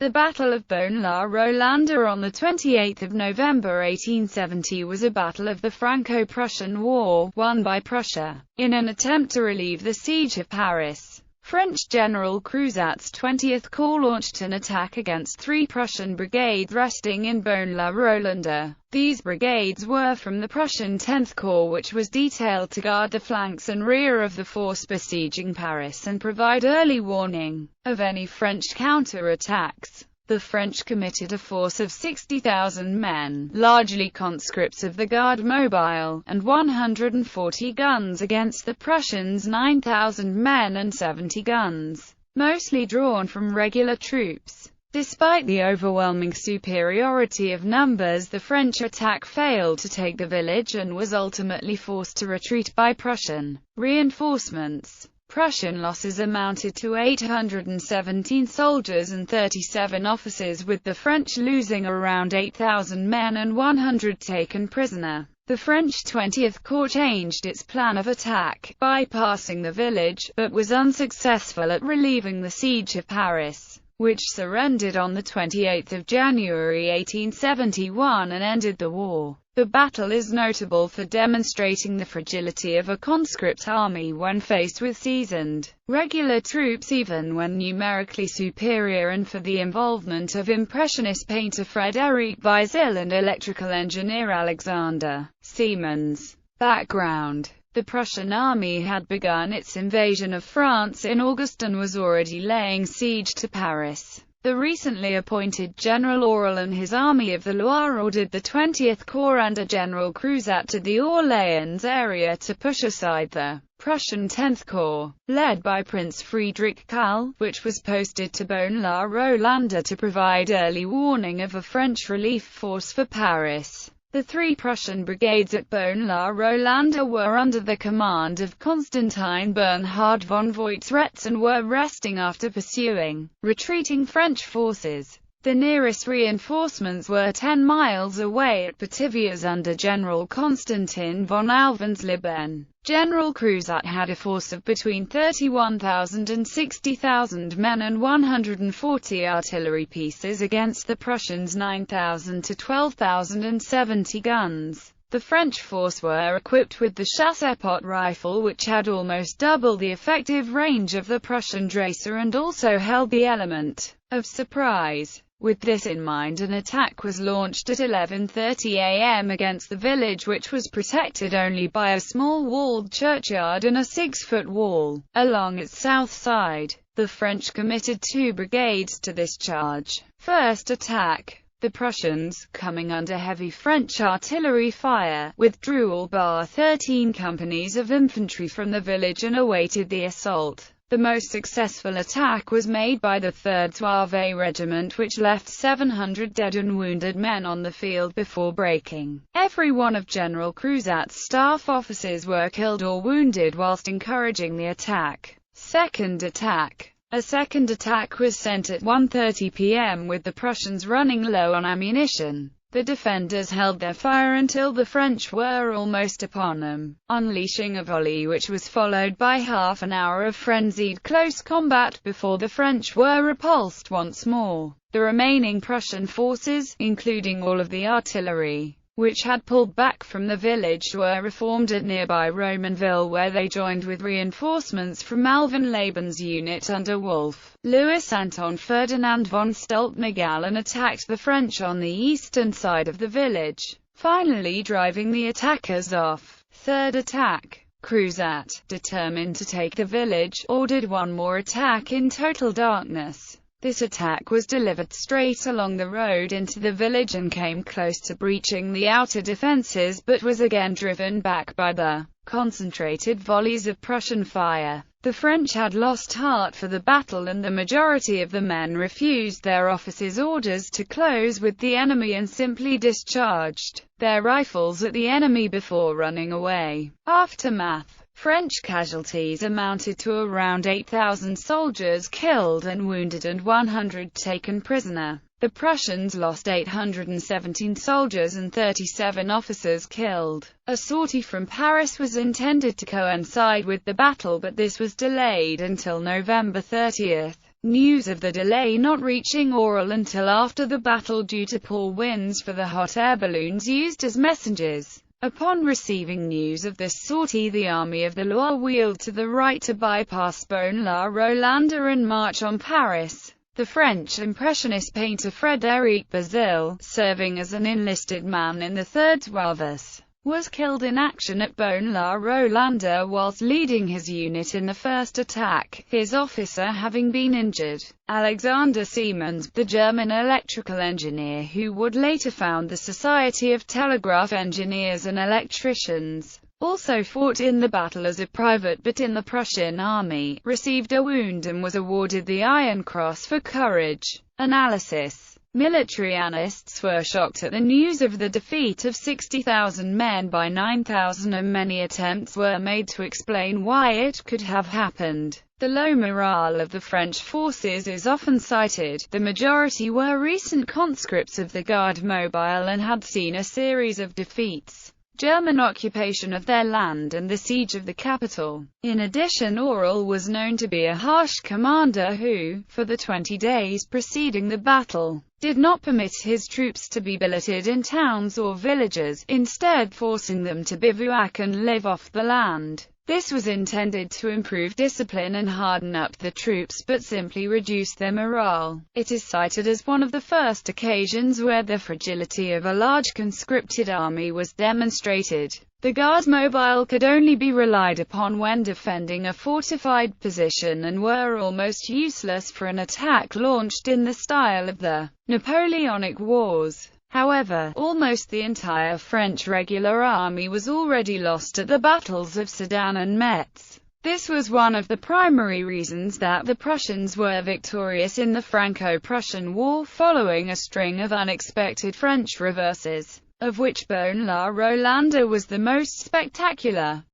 The Battle of Beaune-la-Rolande on 28 November 1870 was a battle of the Franco-Prussian War, won by Prussia, in an attempt to relieve the siege of Paris. French General Cruzat's 20th Corps launched an attack against 3 Prussian brigades resting in Beaune-la-Rolande. These brigades were from the Prussian 10th Corps, which was detailed to guard the flanks and rear of the force besieging Paris and provide early warning of any French counter-attacks. The French committed a force of 60,000 men, largely conscripts of the Garde Mobile, and 140 guns against the Prussians' 9,000 men and 70 guns, mostly drawn from regular troops. Despite the overwhelming superiority of numbers, the French attack failed to take the village and was ultimately forced to retreat by Prussian reinforcements. Prussian losses amounted to 817 soldiers and 37 officers, with the French losing around 8,000 men and 100 taken prisoner. The French 20th Corps changed its plan of attack, bypassing the village, but was unsuccessful at relieving the siege of Paris, which surrendered on 28 January 1871 and ended the war. The battle is notable for demonstrating the fragility of a conscript army when faced with seasoned, regular troops even when numerically superior, and for the involvement of Impressionist painter Frédéric Bizil and electrical engineer Alexander Siemens. Background: the Prussian army had begun its invasion of France in August and was already laying siege to Paris. The recently appointed General Aurel and his Army of the Loire ordered the 20th Corps under General Cruzat to the Orléans area to push aside the Prussian 10th Corps, led by Prince Friedrich Karl, which was posted to Beaune-la-Rolande to provide early warning of a French relief force for Paris. The 3 Prussian brigades at Beaune-la-Rolande were under the command of Constantin Bernhard von Voigtz and were resting after pursuing retreating French forces. The nearest reinforcements were 10 miles away at Pithiviers under General Constantin von Alvensleben. General Cruzat had a force of between 31,000 and 60,000 men and 140 artillery pieces against the Prussians' 9,000 to 12,070 guns. The French force were equipped with the chassepot rifle, which had almost double the effective range of the Prussian Dreyser and also held the element of surprise. With this in mind, an attack was launched at 11:30 a.m. against the village, which was protected only by a small walled churchyard and a 6-foot wall along its south side. The French committed 2 brigades to this charge. First attack. The Prussians, coming under heavy French artillery fire, withdrew all bar 13 companies of infantry from the village and awaited the assault. The most successful attack was made by the 3rd Zouave Regiment, which left 700 dead and wounded men on the field before breaking. Every one of General Cruzat's staff officers were killed or wounded whilst encouraging the attack. Second attack. A second attack was sent at 1:30 p.m. with the Prussians running low on ammunition. The defenders held their fire until the French were almost upon them, unleashing a volley which was followed by half an hour of frenzied close combat before the French were repulsed once more. The remaining Prussian forces, including all of the artillery, which had pulled back from the village, were reformed at nearby Romainville, where they joined with reinforcements from Alvenleben's unit under Wolf Louis Anton Ferdinand von Stolp-Miguel and attacked the French on the eastern side of the village, finally driving the attackers off. Third attack. Cruzat, determined to take the village, ordered one more attack in total darkness. This attack was delivered straight along the road into the village and came close to breaching the outer defences, but was again driven back by the concentrated volleys of Prussian fire. The French had lost heart for the battle, and the majority of the men refused their officers' orders to close with the enemy and simply discharged their rifles at the enemy before running away. Aftermath. French casualties amounted to around 8,000 soldiers killed and wounded and 100 taken prisoner. The Prussians lost 817 soldiers and 37 officers killed. A sortie from Paris was intended to coincide with the battle, but this was delayed until November 30. news of the delay not reaching Oral until after the battle due to poor winds for the hot air balloons used as messengers. Upon receiving news of this sortie, the Army of the Loire wheeled to the right to bypass Beaune-la-Rolande and march on Paris. The French Impressionist painter Frédéric Bazille, serving as an enlisted man in the 3rd Walvis, was killed in action at Beaune-la-Rolande whilst leading his unit in the first attack, his officer having been injured. Alexander Siemens, the German electrical engineer who would later found the Society of Telegraph Engineers and Electricians, also fought in the battle as a private but in the Prussian army, received a wound and was awarded the Iron Cross for courage. Analysis. Military analysts were shocked at the news of the defeat of 60,000 men by 9,000, and many attempts were made to explain why it could have happened. The low morale of the French forces is often cited. The majority were recent conscripts of the Garde Mobile and had seen a series of defeats, German occupation of their land and the siege of the capital. In addition, Oral was known to be a harsh commander who, for the 20 days preceding the battle, did not permit his troops to be billeted in towns or villages, instead forcing them to bivouac and live off the land. This was intended to improve discipline and harden up the troops, but simply reduce their morale. It is cited as one of the first occasions where the fragility of a large conscripted army was demonstrated. The Garde Mobile could only be relied upon when defending a fortified position and were almost useless for an attack launched in the style of the Napoleonic Wars. However, almost the entire French regular army was already lost at the battles of Sedan and Metz. This was one of the primary reasons that the Prussians were victorious in the Franco-Prussian War, following a string of unexpected French reverses, of which Beaune-la-Rolande was the most spectacular.